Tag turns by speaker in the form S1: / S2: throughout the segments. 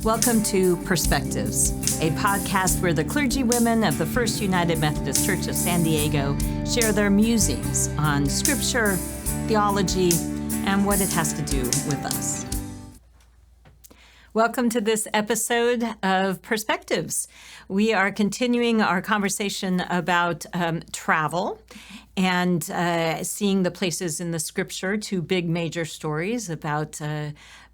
S1: Welcome to Perspectives, a podcast where the clergywomen of the First United Methodist Church of San Diego share their musings on scripture, theology, and what it has to do with us. Welcome to this episode of Perspectives. We are continuing our conversation about travel and seeing the places in the scripture, two big major stories about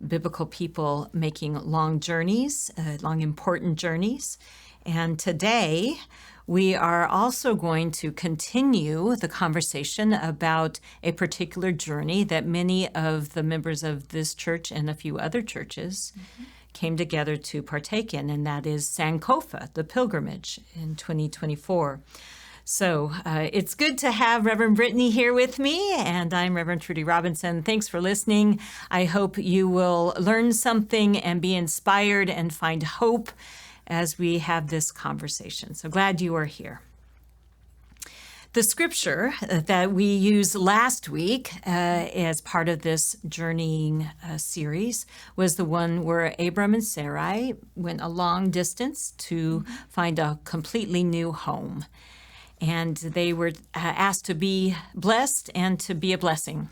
S1: biblical people making long journeys, long important journeys. And today we are also going to continue the conversation about a particular journey that many of the members of this church and a few other churches came together to partake in, and that is Sankofa, the pilgrimage in 2024. So it's good to have Reverend Brittany here with me, and I'm Reverend Trudy Robinson. Thanks for listening. I hope you will learn something and be inspired and find hope as we have this conversation. So glad you are here. The scripture that we used last week as part of this journeying series was the one where Abram and Sarai went a long distance to find a completely new home. And they were asked to be blessed and to be a blessing.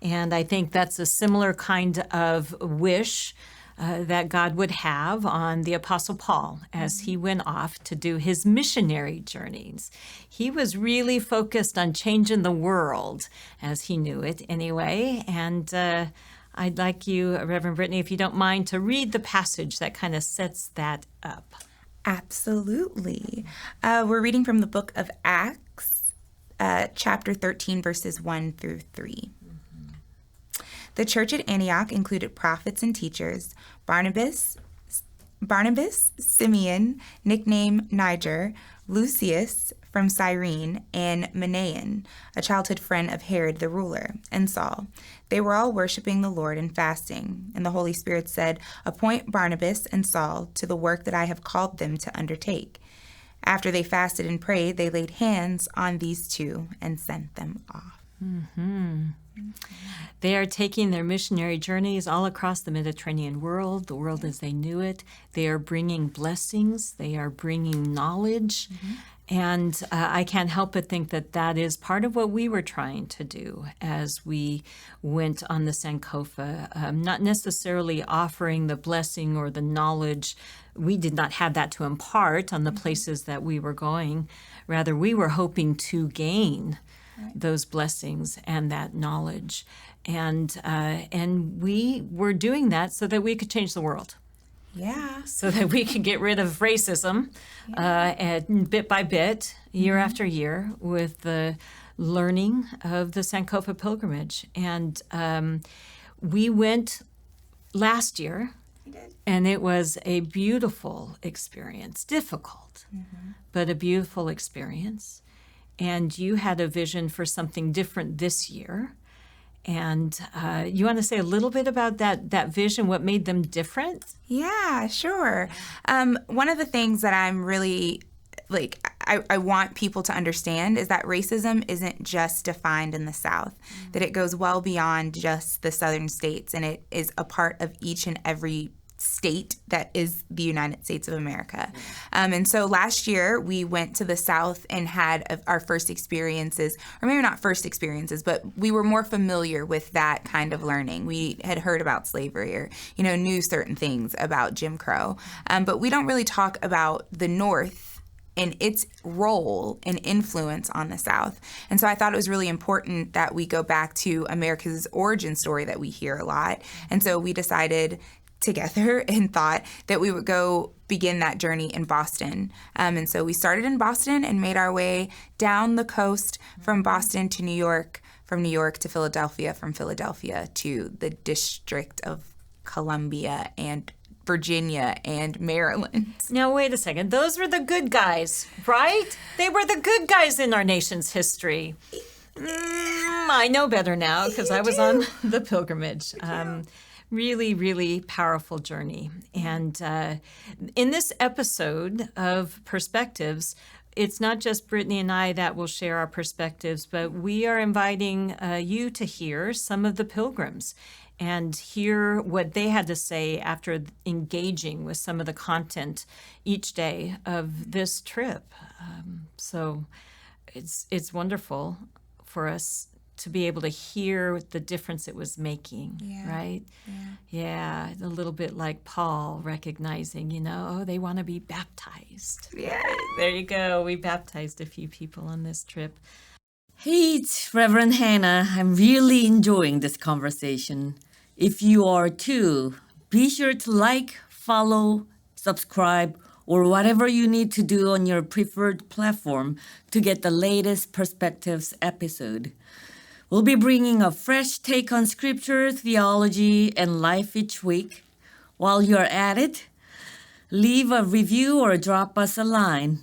S1: And I think that's a similar kind of wish that God would have on the Apostle Paul as he went off to do his missionary journeys. He was really focused on changing the world as he knew it anyway. And I'd like you, Reverend Brittany, if you don't mind, to read the passage that kind of sets that up.
S2: Absolutely. We're reading from the book of Acts, chapter 13, verses 1 through 3. The church at Antioch included prophets and teachers, Barnabas, Simeon, nicknamed Niger, Lucius from Cyrene, and Manaen, a childhood friend of Herod the ruler, and Saul. They were all worshiping the Lord and fasting, and the Holy Spirit said, "Appoint Barnabas and Saul to the work that I have called them to undertake." After they fasted and prayed, they laid hands on these two and sent them off.
S1: They are taking their missionary journeys all across the Mediterranean world, the world as they knew it. They are bringing blessings. They are bringing knowledge. And I can't help but think that that is part of what we were trying to do as we went on the Sankofa, not necessarily offering the blessing or the knowledge. We did not have that to impart on the places that we were going. Rather, we were hoping to gain those blessings and that knowledge. And we were doing that so that we could change the world.
S2: Yeah.
S1: So that we could get rid of racism and bit by bit, year after year, with the learning of the Sankofa pilgrimage. And we went last year, and it was a beautiful experience, difficult, but a beautiful experience. And you had a vision for something different this year. And you want to say a little bit about that vision, what made them different?
S2: Yeah, sure. One of the things that I'm really, I want people to understand is that racism isn't just defined in the South, that it goes well beyond just the southern states, and it is a part of each and every state that is the United States of America. And so last year we went to the South and had our first experiences, or maybe not first experiences, but we were more familiar with that kind of learning. We had heard about slavery or, knew certain things about Jim Crow. But we don't really talk about the North and its role and influence on the South. And so I thought it was really important that we go back to America's origin story that we hear a lot. And so we decided together and thought that we would go begin that journey in Boston. And so we started in Boston and made our way down the coast from Boston to New York, from New York to Philadelphia, from Philadelphia to the District of Columbia and Virginia and Maryland.
S1: Now, wait a second. Those were the good guys, right? They were the good guys in our nation's history. I know better now because I was on the pilgrimage. Really, really powerful journey. And in this episode of Perspectives, it's not just Brittany and I that will share our perspectives, but we are inviting you to hear some of the pilgrims and hear what they had to say after engaging with some of the content each day of this trip. So it's wonderful for us to be able to hear the difference it was making, right? Yeah, a little bit like Paul recognizing, oh, they want to be baptized.
S2: Yeah.
S1: There you go. We baptized a few people on this trip.
S3: Hey, it's Reverend Hannah. I'm really enjoying this conversation. If you are too, be sure to like, follow, subscribe, or whatever you need to do on your preferred platform to get the latest Perspectives episode. We'll be bringing a fresh take on scripture, theology, and life each week. While you're at it, leave a review or drop us a line.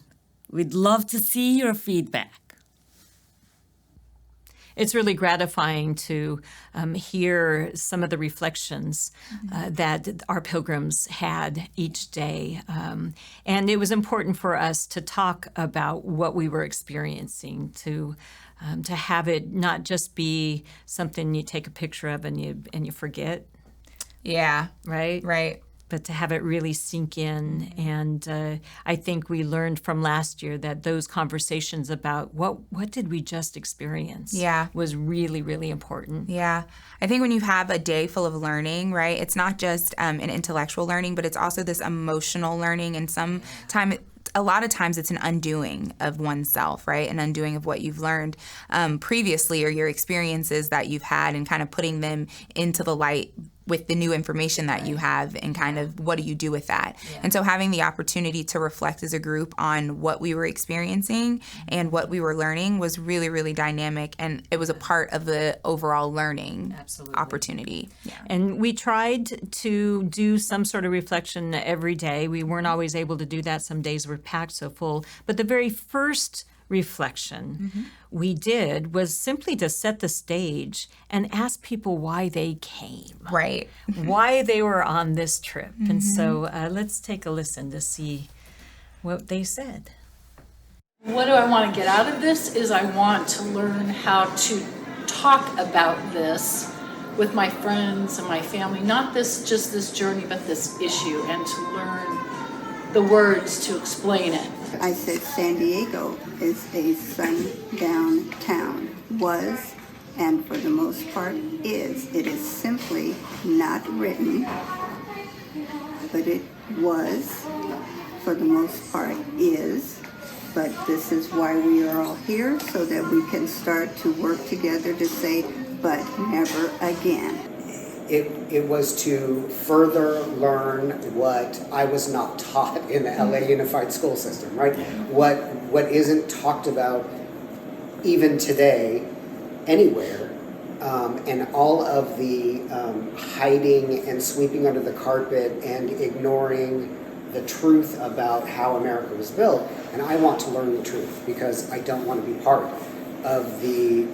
S3: We'd love to see your feedback.
S1: It's really gratifying to hear some of the reflections that our pilgrims had each day. And it was important for us to talk about what we were experiencing, to have it not just be something you take a picture of and you forget.
S2: Yeah.
S1: Right?
S2: Right.
S1: But to have it really sink in. And I think we learned from last year that those conversations about what did we just experience was really, really important.
S2: Yeah. I think when you have a day full of learning, right, it's not just an intellectual learning, but it's also this emotional learning. And a lot of times it's an undoing of oneself, right? An undoing of what you've learned previously or your experiences that you've had and kind of putting them into the light with the new information that you have and kind of what do you do with that. And so having the opportunity to reflect as a group on what we were experiencing and what we were learning was really, really dynamic. And it was a part of the overall learning opportunity. Yeah.
S1: And we tried to do some sort of reflection every day. We weren't always able to do that. Some days were packed so full. But the very first reflection we did was simply to set the stage and ask people why they came.
S2: Right.
S1: Why they were on this trip. And so let's take a listen to see what they said.
S4: What do I want to get out of this is I want to learn how to talk about this with my friends and my family, not just this journey, but this issue, and to learn the words to explain it.
S5: I said San Diego is a sundown town, was, and for the most part is. It is simply not written, but it was, for the most part is. But this is why we are all here, so that we can start to work together to say, but never again.
S6: It was to further learn what I was not taught in the LA Unified School System, right? What isn't talked about even today anywhere, and all of the hiding and sweeping under the carpet and ignoring the truth about how America was built. And I want to learn the truth because I don't want to be part of the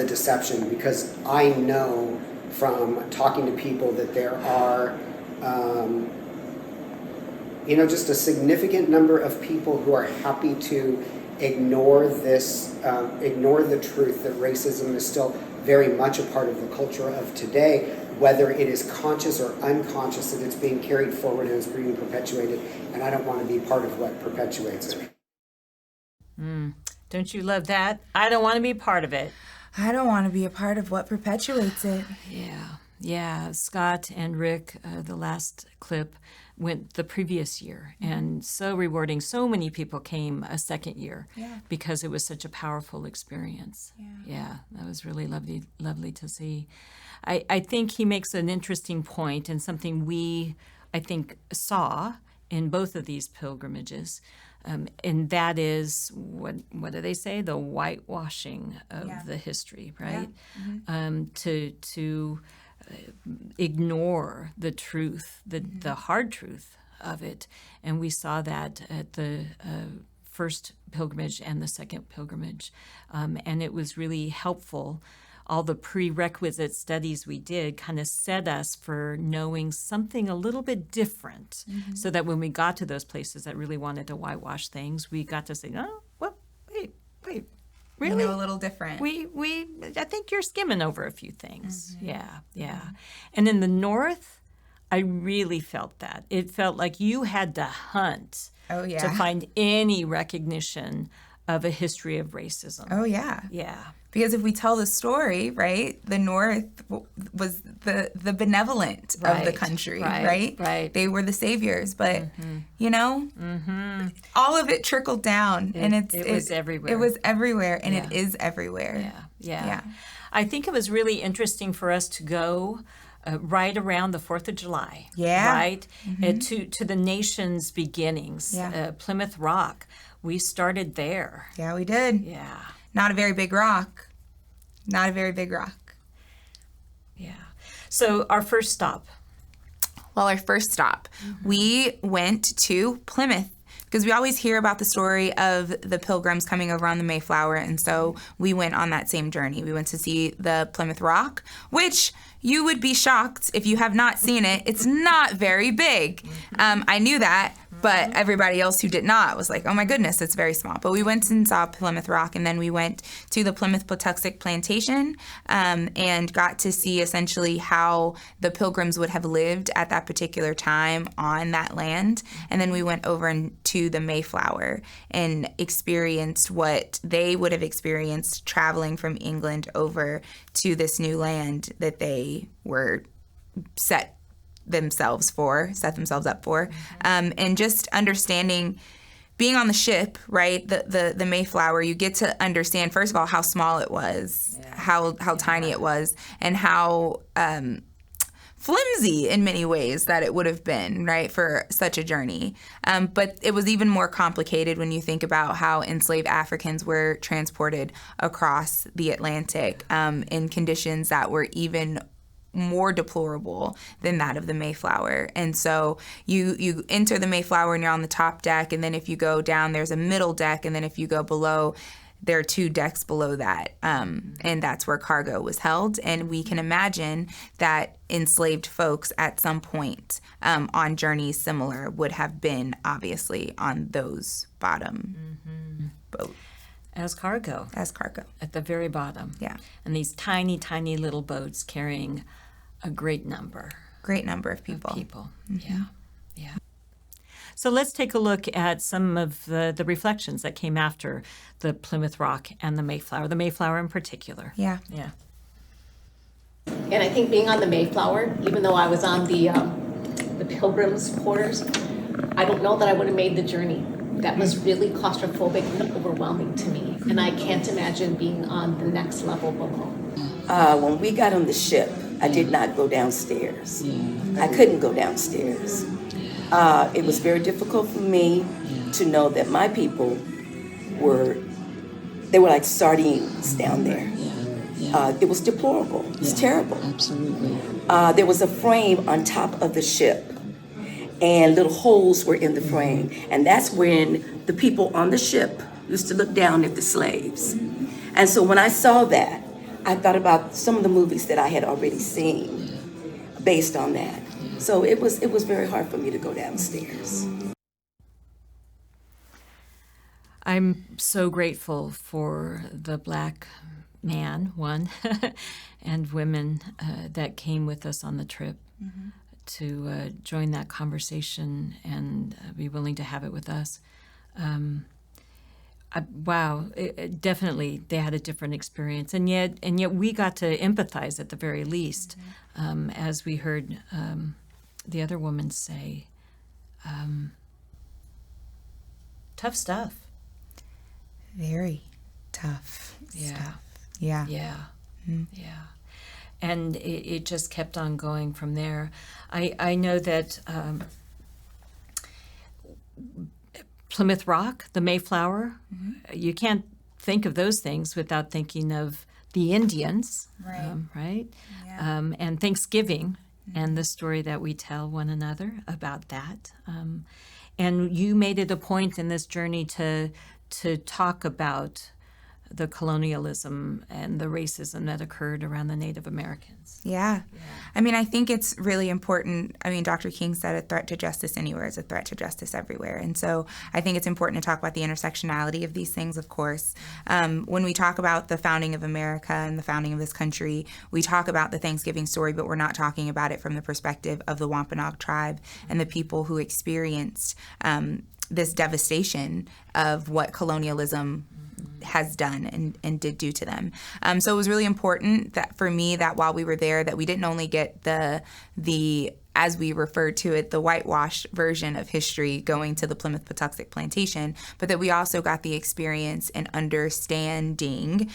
S6: deception, because I know from talking to people that there are, just a significant number of people who are happy to ignore the truth that racism is still very much a part of the culture of today, whether it is conscious or unconscious, that it's being carried forward and it's being perpetuated, and I don't want to be part of what perpetuates it.
S1: Don't you love that? I don't want to be part of it.
S2: I don't want to be a part of what perpetuates it.
S1: Yeah. Scott and Rick, the last clip, went the previous year, and so rewarding. So many people came a second year because it was such a powerful experience. Yeah, that was really lovely to see. I think he makes an interesting point, and something we, I think, saw in both of these pilgrimages. And that is, what do they say? The whitewashing of the history, right? To ignore the truth, the hard truth of it. And we saw that at the first pilgrimage and the second pilgrimage. And it was really helpful. All the prerequisite studies we did kind of set us for knowing something a little bit different, so that when we got to those places that really wanted to whitewash things, we got to say, oh, well, wait, Really?
S2: a little different.
S1: I think you're skimming over a few things. Yeah. And in the North, I really felt that. It felt like you had to hunt
S2: Oh, yeah.
S1: to find any recognition of a history of racism.
S2: Oh, yeah.
S1: Yeah.
S2: Because if we tell the story, right, the North was the benevolent of the country, right?
S1: Right.
S2: They were the saviors, but all of it trickled down, and it
S1: was everywhere.
S2: It was everywhere, and it is everywhere.
S1: Yeah. I think it was really interesting for us to go right around the 4th of July.
S2: Yeah.
S1: Right? To the nation's beginnings.
S2: Yeah.
S1: Plymouth Rock. We started there.
S2: Yeah, we did.
S1: Yeah.
S2: Not a very big rock. Not a very big rock.
S1: Yeah. So our first stop.
S2: Well, our first stop, we went to Plymouth because we always hear about the story of the pilgrims coming over on the Mayflower, and so we went on that same journey. We went to see the Plymouth Rock, which you would be shocked if you have not seen it. It's not very big. I knew that, but everybody else who did not was like, oh my goodness, it's very small. But we went and saw Plymouth Rock, and then we went to the Plymouth Patuxent Plantation and got to see essentially how the pilgrims would have lived at that particular time on that land. And then we went over to the Mayflower and experienced what they would have experienced traveling from England over to this new land that they were set themselves up for, and just understanding being on the ship, right, the Mayflower, you get to understand first of all how small it was, how tiny it was, and how flimsy in many ways that it would have been, right, for such a journey. But it was even more complicated when you think about how enslaved Africans were transported across the Atlantic in conditions that were even more deplorable than that of the Mayflower. And so you enter the Mayflower and you're on the top deck, and then if you go down, there's a middle deck, and then if you go below, there are 2 decks below that, and that's where cargo was held. And we can imagine that enslaved folks at some point on journeys similar would have been obviously on those bottom boats.
S1: As cargo. At the very bottom.
S2: Yeah.
S1: And these tiny, tiny little boats carrying a great number.
S2: Of people.
S1: Yeah. So let's take a look at some of the reflections that came after the Plymouth Rock and the Mayflower in particular.
S2: Yeah.
S7: And I think being on the Mayflower, even though I was on the Pilgrims quarters, I don't know that I would have made the journey. That was really claustrophobic and overwhelming to me. And I can't imagine being on the next level below.
S8: When we got on the ship, I did not go downstairs. I couldn't go downstairs. It was very difficult for me to know that my people were like sardines down there. It was deplorable. It was terrible.
S9: Absolutely.
S8: There was a frame on top of the ship, and little holes were in the frame. And that's when the people on the ship used to look down at the slaves. And so when I saw that, I thought about some of the movies that I had already seen based on that. So it was very hard for me to go downstairs.
S1: I'm so grateful for the Black man, one, and women that came with us on the trip to join that conversation and be willing to have it with us. Definitely they had a different experience, and yet we got to empathize at the very least, as we heard the other woman say. Tough stuff.
S2: Very tough stuff.
S1: Yeah. And it just kept on going from there. I know that Plymouth Rock, the Mayflower, you can't think of those things without thinking of the Indians, right?
S2: Yeah.
S1: And Thanksgiving and the story that we tell one another about that. And you made it a point in this journey to talk about the colonialism and the racism that occurred around the Native Americans.
S2: Yeah. I mean, I think it's really important. I mean, Dr. King said a threat to justice anywhere is a threat to justice everywhere. And so I think it's important to talk about the intersectionality of these things, of course. When we talk about the founding of America and the founding of this country, we talk about the Thanksgiving story, but we're not talking about it from the perspective of the Wampanoag tribe and the people who experienced this devastation of what colonialism has done and did do to them. So it was really important that for me that while we were there that we didn't only get the as we referred to it, the whitewash version of history going to the Plymouth Patuxent plantation, but that we also got the experience and understanding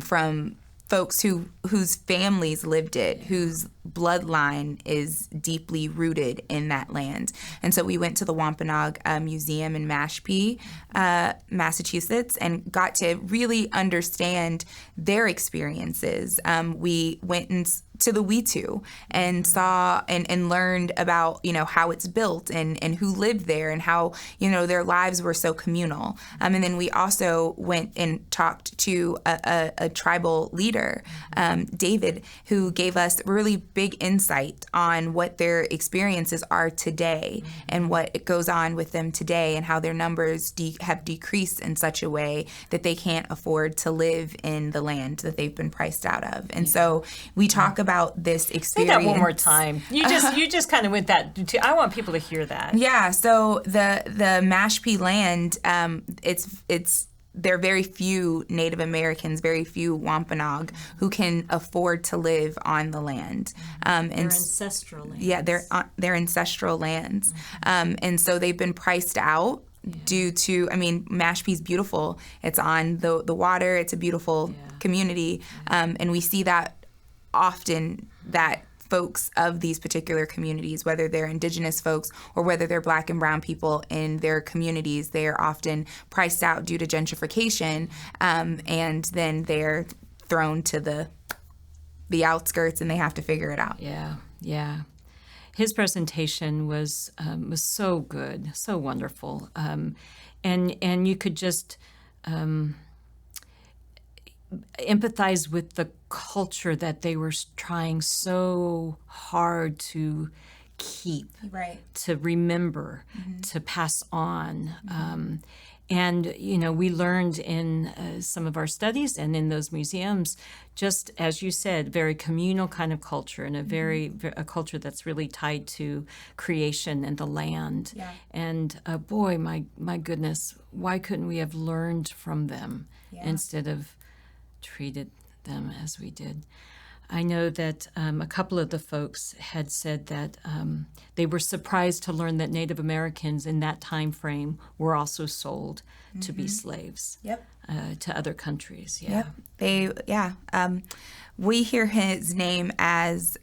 S2: from folks whose families lived it, whose bloodline is deeply rooted in that land. And so we went to the Wampanoag Museum in Mashpee, Massachusetts, and got to really understand their experiences. We went to the Wetu and saw and learned about, how it's built and who lived there and how, their lives were so communal. And then we also went and talked to a tribal leader, David, who gave us really big insight on what their experiences are today and what goes on with them today and how their numbers have decreased in such a way that they can't afford to live in the land that they've been priced out of. And so we talk about this experience.
S1: Say that one more time. You just kind of went that. I want people to hear that.
S2: Yeah. So the Mashpee land, there are very few Native Americans, very few Wampanoag who can afford to live on the land.
S1: They're ancestral lands.
S2: Yeah, they're ancestral lands. And so they've been priced out due to, Mashpee's beautiful. It's on the water. It's a beautiful community. And we see that often, that folks of these particular communities, whether they're indigenous folks or whether they're Black and brown people in their communities, they are often priced out due to gentrification, and then they're thrown to the outskirts and they have to figure it out.
S1: Yeah. His presentation was so good, so wonderful, and you could just empathize with the culture that they were trying so hard to keep, to remember, to pass on. And, we learned in some of our studies and in those museums, just as you said, very communal kind of culture and a culture that's really tied to creation and the land. Yeah. And boy, my goodness, why couldn't we have learned from them instead of treated them as we did? I know that a couple of the folks had said that they were surprised to learn that Native Americans in that time frame were also sold to be slaves to other countries. We hear his name as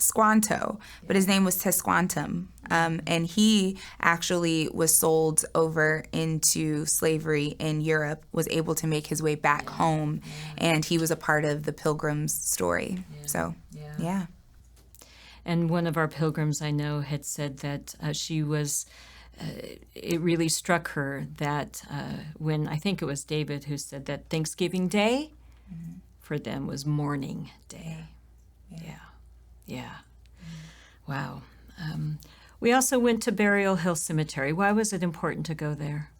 S1: Squanto, but his name was Tesquantum, and he actually was sold over into slavery in Europe, was able to make his way back home, and he was a part of the Pilgrims story. And one of our pilgrims I know had said that she was, it really struck her that when, I think it was David who said that Thanksgiving Day for them was mourning day. Yeah. Wow. We also went to Burial Hill Cemetery. Why was it important to go there?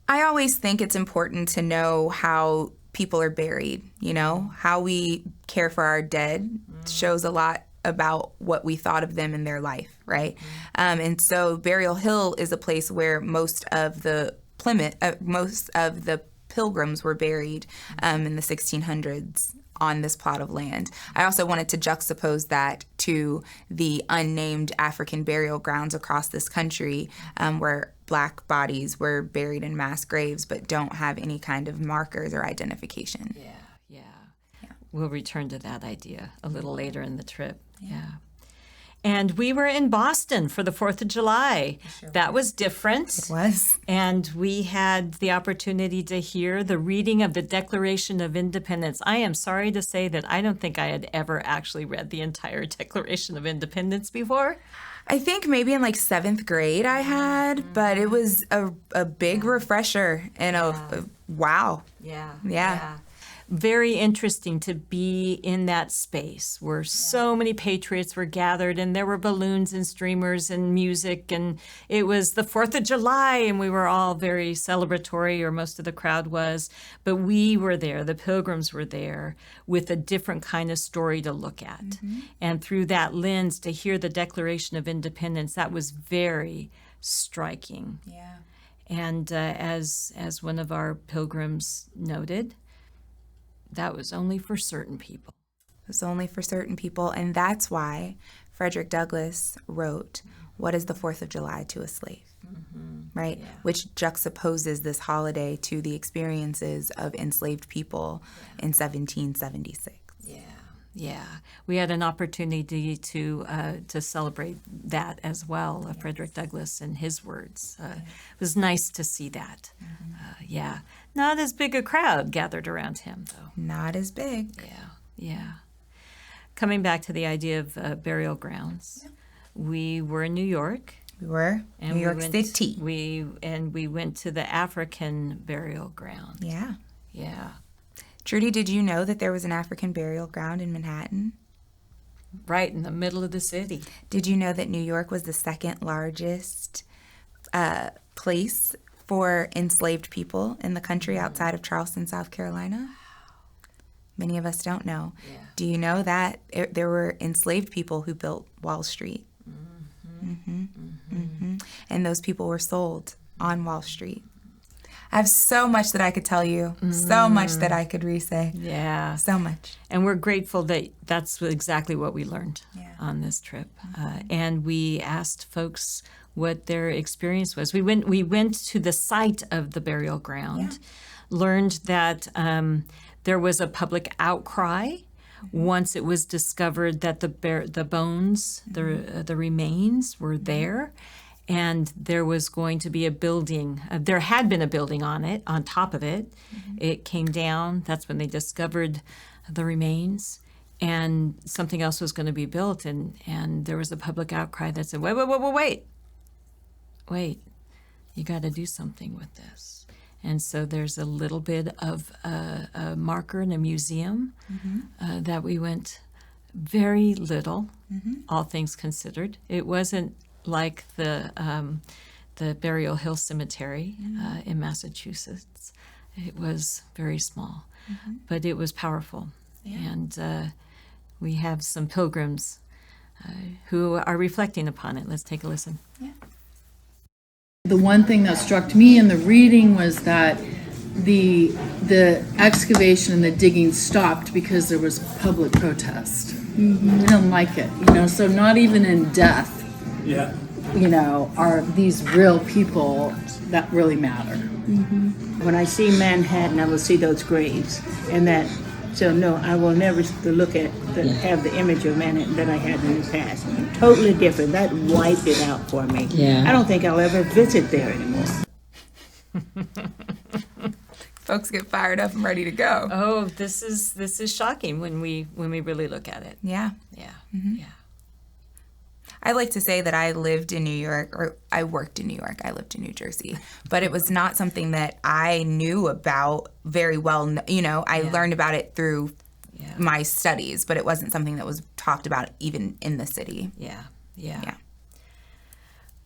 S2: I always think it's important to know how people are buried, how we care for our dead shows a lot about what we thought of them in their life, right? And so Burial Hill is a place where most of the pilgrims were buried in the 1600s. On this plot of land. I also wanted to juxtapose that to the unnamed African burial grounds across this country, where Black bodies were buried in mass graves but don't have any kind of markers or identification. Yeah.
S1: We'll return to that idea a little later in the trip. Yeah. And we were in Boston for the 4th of July. That was different.
S2: It was.
S1: And we had the opportunity to hear the reading of the Declaration of Independence. I am sorry to say that I don't think I had ever actually read the entire Declaration of Independence before.
S2: I think maybe in like 7th grade I had, but it was a big refresher and wow. Yeah.
S1: Very interesting to be in that space where so many patriots were gathered, and there were balloons and streamers and music, and it was the 4th of July, and we were all very celebratory, or most of the crowd was, but we were there, the pilgrims were there, with a different kind of story to look at. And through that lens, to hear the Declaration of Independence, that was very striking.
S2: Yeah.
S1: And as one of our pilgrims noted, that was only for certain people.
S2: It was only for certain people, and that's why Frederick Douglass wrote, "What is the 4th of July to a slave?" Right? Yeah. Which juxtaposes this holiday to the experiences of enslaved people in 1776.
S1: Yeah. We had an opportunity to celebrate that as well, Frederick Douglass and his words. It was nice to see that. Not as big a crowd gathered around him, though.
S2: Not as big.
S1: Yeah. Coming back to the idea of burial grounds, we were in New York.
S2: We were.
S1: And
S2: New York City.
S1: We went to the African burial ground. Yeah.
S2: Trudy, did you know that there was an African burial ground in Manhattan?
S1: Right in the middle of the city.
S2: Did you know that New York was the second largest place for enslaved people in the country outside of Charleston, South Carolina? Many of us don't know. Do you know that there were enslaved people who built Wall Street? And those people were sold on Wall Street. I have so much that I could tell you, so much that I could re-say.
S1: Yeah.
S2: So much.
S1: And we're grateful that that's exactly what we learned on this trip. And we asked folks what their experience was. We went to the site of the burial ground, learned that there was a public outcry once it was discovered that the bones, the remains were there. And there was going to be a building. There had been a building on top of it. It came down. That's when they discovered the remains. And something else was going to be built. And there was a public outcry that said, wait, you got to do something with this. And so there's a little bit of a marker in a museum that we went, very little, all things considered. It wasn't like the Burial Hill Cemetery in Massachusetts. It was very small, but it was powerful. And we have some pilgrims who are reflecting upon it. Let's take a listen.
S4: The one thing that struck me in the reading was that the excavation and the digging stopped because there was public protest. We don't like it, so not even in death are these real people that really matter.
S9: When I see Manhattan, I will see those graves, and no, I will never have the image of Manhattan that I had in the past. Totally different. That wiped it out for me. I don't think I'll ever visit there anymore.
S2: Folks get fired up and ready to go.
S1: Oh, this is shocking when we really look at it.
S2: Yeah. I like to say that I lived in New York, or I worked in New York. I lived in New Jersey, but it was not something that I knew about very well. I learned about it through my studies, but it wasn't something that was talked about even in the city.
S1: Yeah.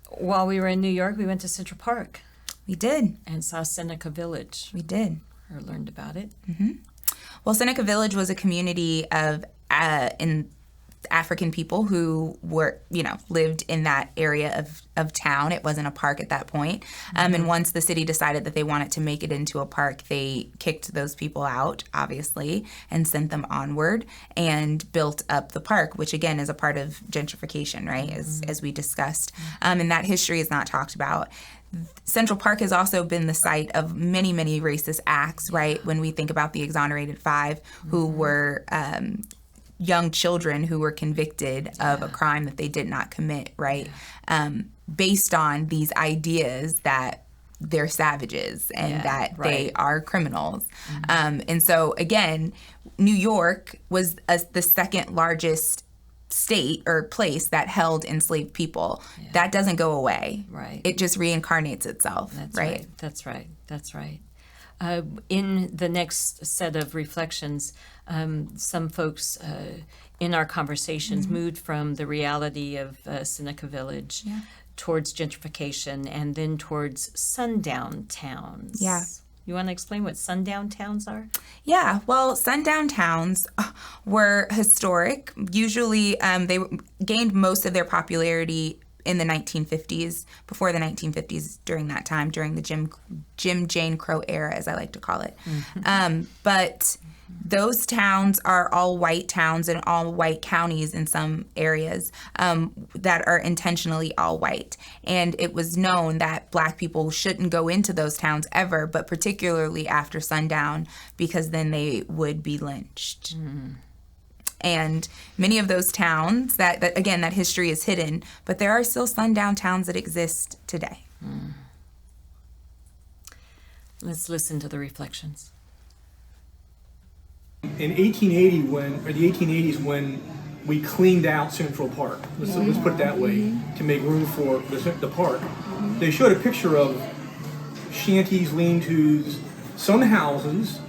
S1: While we were in New York, we went to Central Park.
S2: We did.
S1: And saw Seneca Village.
S2: We did.
S1: Or learned about it.
S2: Well, Seneca Village was a community of African people who were, lived in that area of town. It wasn't a park at that point. And once the city decided that they wanted to make it into a park, they kicked those people out, obviously, and sent them onward and built up the park, which again is a part of gentrification, right, as we discussed. And that history is not talked about. Central Park has also been the site of many, many racist acts, right? When we think about the Exonerated Five, who were young children who were convicted of a crime that they did not commit, right? Based on these ideas that they're savages and that they are criminals. And so, again, New York was the second largest state or place that held enslaved people. That doesn't go away.
S1: Right.
S2: It just reincarnates itself.
S1: That's
S2: right.
S1: That's right. That's right. In the next set of reflections, some folks in our conversations moved from the reality of Seneca Village towards gentrification and then towards sundown towns.
S2: Yeah.
S1: You want to explain what sundown towns are?
S2: Yeah, well, sundown towns were historic. Usually they gained most of their popularity in the 1950s, before the 1950s, during that time, during the Jim Jane Crow era, as I like to call it. But those towns are all white towns and all white counties in some areas that are intentionally all white. And it was known that Black people shouldn't go into those towns ever, but particularly after sundown, because then they would be lynched. And many of those towns, that again, that history is hidden, but there are still sundown towns that exist today.
S1: Let's listen to the reflections.
S10: In 1880, the 1880s, when we cleaned out Central Park, let's put it that way, to make room for the park, they showed a picture of shanties, lean-tos, some houses,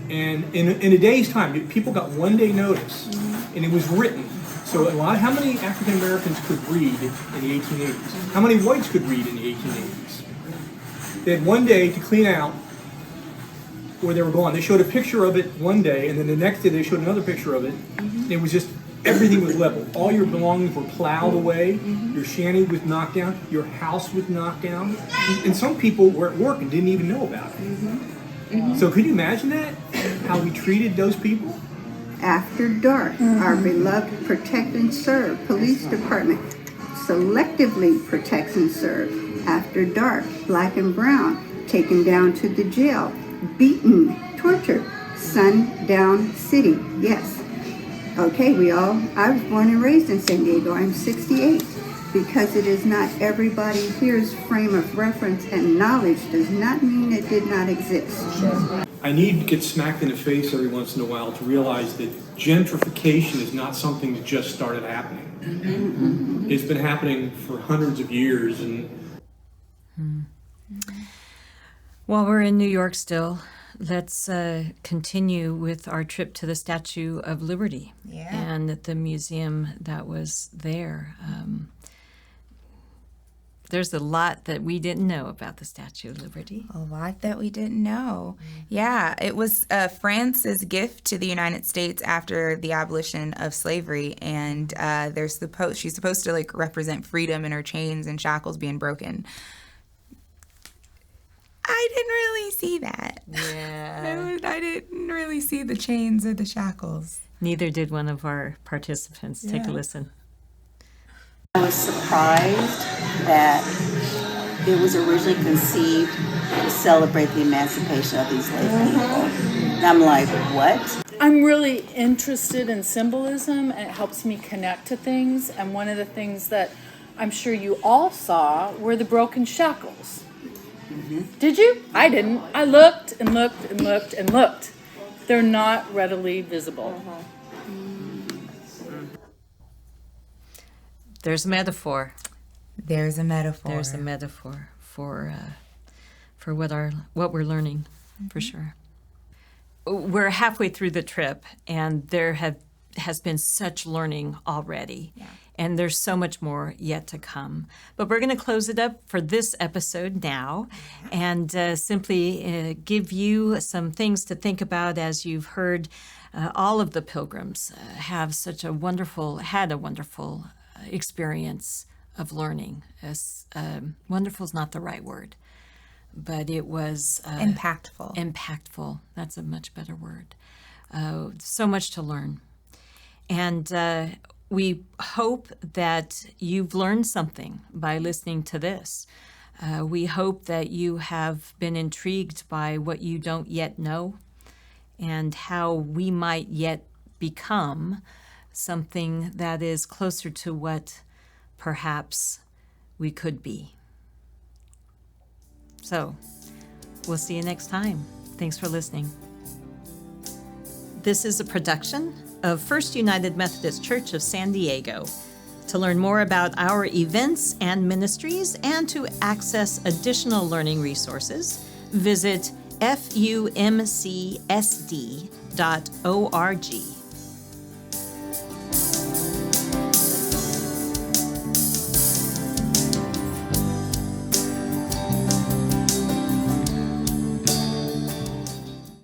S10: and in a day's time, people got 1 day notice, and it was written. So how many African Americans could read in the 1880s? How many whites could read in the 1880s? They had 1 day to clean out where they were gone. They showed a picture of it one day, and then the next day they showed another picture of it. It was just, everything was leveled. All your belongings were plowed away. Your shanty was knocked down. Your house was knocked down. And some people were at work and didn't even know about it. So could you imagine that? How we treated those people?
S5: After dark, our beloved Protect and Serve police department selectively protects and serves. After dark, Black and brown taken down to the jail, beaten, tortured. Sundown City, yes. Okay, I was born and raised in San Diego. I'm 68. Because it is not everybody here's frame of reference and knowledge does not mean it did not exist.
S10: I need to get smacked in the face every once in a while to realize that gentrification is not something that just started happening. It's been happening for hundreds of years.
S1: While we're in New York still, let's continue with our trip to the Statue of Liberty and the museum that was there. There's a lot that we didn't know about the Statue of Liberty.
S2: A lot that we didn't know. Yeah, it was France's gift to the United States after the abolition of slavery, and she's supposed to represent freedom in her chains and shackles being broken. I didn't really see that.
S1: Yeah.
S2: I didn't really see the chains or the shackles.
S1: Neither did one of our participants. Take a listen.
S11: I was surprised that it was originally conceived to celebrate the emancipation of these enslaved people. And I'm like, what?
S12: I'm really interested in symbolism, and it helps me connect to things. And one of the things that I'm sure you all saw were the broken shackles. Did you? I didn't. I looked and looked and looked and looked. They're not readily visible.
S1: There's a metaphor.
S2: There's a metaphor.
S1: There's a metaphor for what we're learning, for sure. We're halfway through the trip, and there has been such learning already. And there's so much more yet to come. But we're going to close it up for this episode now and simply give you some things to think about as you've heard all of the pilgrims had a wonderful experience of learning. Wonderful is not the right word, but it was
S2: impactful.
S1: Impactful. That's a much better word. So much to learn. And we hope that you've learned something by listening to this. We hope that you have been intrigued by what you don't yet know and how we might yet become something that is closer to what perhaps we could be. So, we'll see you next time. Thanks for listening. This is a production of First United Methodist Church of San Diego. To learn more about our events and ministries and to access additional learning resources, visit fumcsd.org.